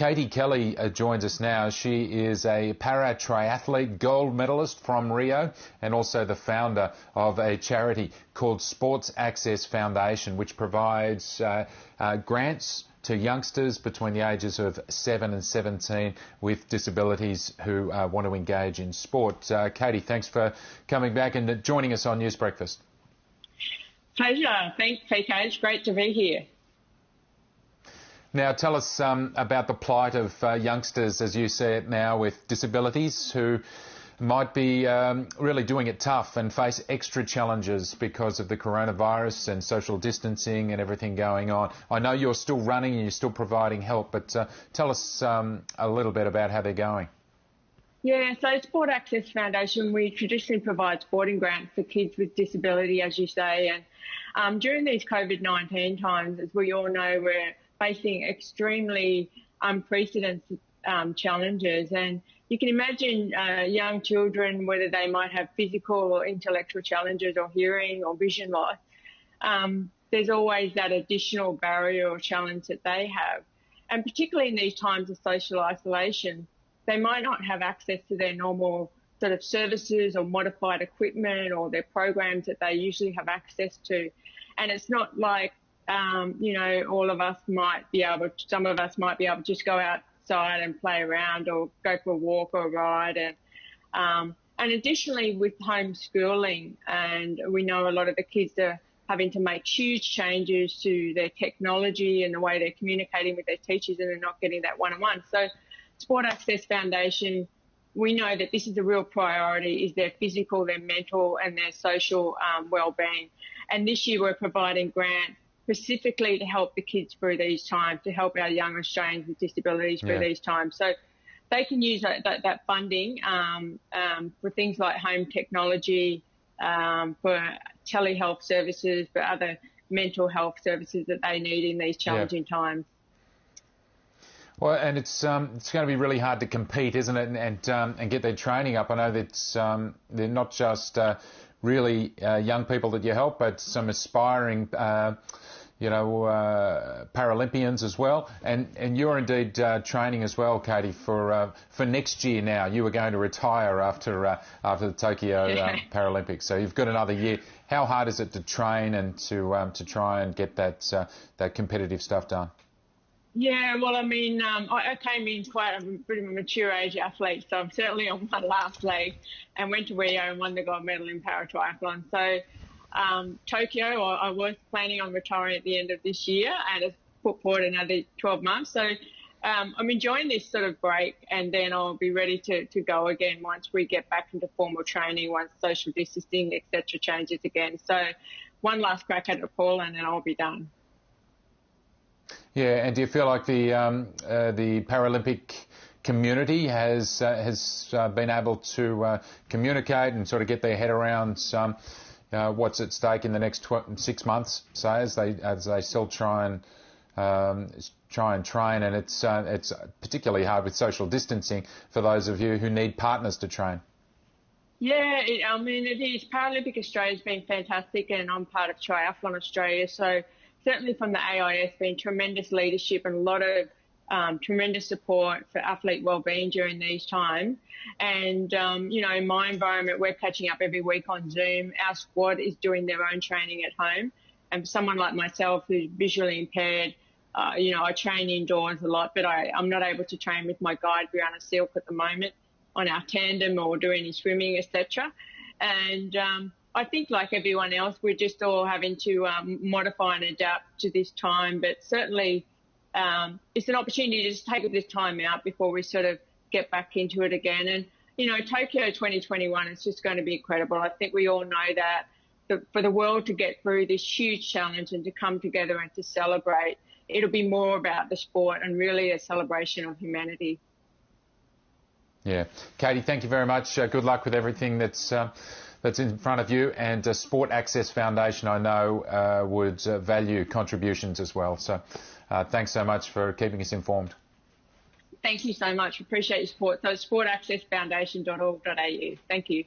Katie Kelly joins us now. She is a para-triathlete gold medalist from Rio and also the founder of a charity called Sports Access Foundation, which provides grants to youngsters between the ages of 7 and 17 with disabilities who want to engage in sport. Katie, thanks for coming back and joining us on News Breakfast. Pleasure. Thanks, PK. It's great to be here. Now, tell us about the plight of youngsters, as you see it now, with disabilities who might be really doing it tough and face extra challenges because of the coronavirus and social distancing and everything going on. I know you're still running and you're still providing help, but tell us a little bit about how they're going. Yeah, so Sport Access Foundation, we traditionally provide sporting grants for kids with disability, as you say, and during these COVID-19 times, as we all know, we're facing extremely unprecedented challenges, and you can imagine young children, whether they might have physical or intellectual challenges or hearing or vision loss, there's always that additional barrier or challenge that they have. And particularly in these times of social isolation, they might not have access to their normal sort of services or modified equipment or their programs that they usually have access to. And it's not like you know, all of us might be able to, some of us might be able to just go outside and play around or go for a walk or a ride. And additionally with homeschooling, and we know a lot of the kids are having to make huge changes to their technology and the way they're communicating with their teachers, and they're not getting that one-on-one. So Sport Access Foundation, we know that this is a real priority, is their physical, their mental and their social well-being. And this year we're providing grants specifically to help the kids through these times, to help our young Australians with disabilities through these times. So they can use that funding for things like home technology, for telehealth services, for other mental health services that they need in these challenging times. Well, and it's going to be really hard to compete, isn't it, and get their training up. I know that they're not just really young people that you help, but some aspiring Paralympians as well, and you're indeed training as well, Katie, for next year. Now you were going to retire after the Tokyo Paralympics, so you've got another year. How hard is it to train and to try and get that competitive stuff done? Yeah, well, I mean, I came in quite a pretty mature age athlete, so I'm certainly on my last leg, and went to Rio and won the gold medal in para-triathlon. So Tokyo, I was planning on retiring at the end of this year, and it's put forward another 12 months. So I'm enjoying this sort of break, and then I'll be ready to go again once we get back into formal training, once social distancing, etc. changes again. So one last crack at it, Paul, and then I'll be done. Yeah, and do you feel like the Paralympic community has been able to communicate and sort of get their head around what's at stake in the next 6 months, say, as they still try and train, and it's particularly hard with social distancing for those of you who need partners to train? Yeah, I mean, it is. Paralympic Australia's been fantastic, and I'm part of Triathlon Australia, so certainly from the AIS, been tremendous leadership and a lot of tremendous support for athlete wellbeing during these times. And, you know, in my environment, we're catching up every week on Zoom. Our squad is doing their own training at home. And for someone like myself who's visually impaired, you know, I train indoors a lot, but I'm not able to train with my guide, Brianna Silk, at the moment on our tandem or do any swimming, etc. And I think like everyone else, we're just all having to modify and adapt to this time, but certainly it's an opportunity to just take this time out before we sort of get back into it again. And, you know, Tokyo 2021 is just going to be incredible. I think we all know that for the world to get through this huge challenge and to come together and to celebrate, it'll be more about the sport and really a celebration of humanity. Yeah. Katie, thank you very much. Good luck with everything that's in front of you, and Sport Access Foundation, I know, would value contributions as well. So thanks so much for keeping us informed. Thank you so much. Appreciate your support. So sportaccessfoundation.org.au. Thank you.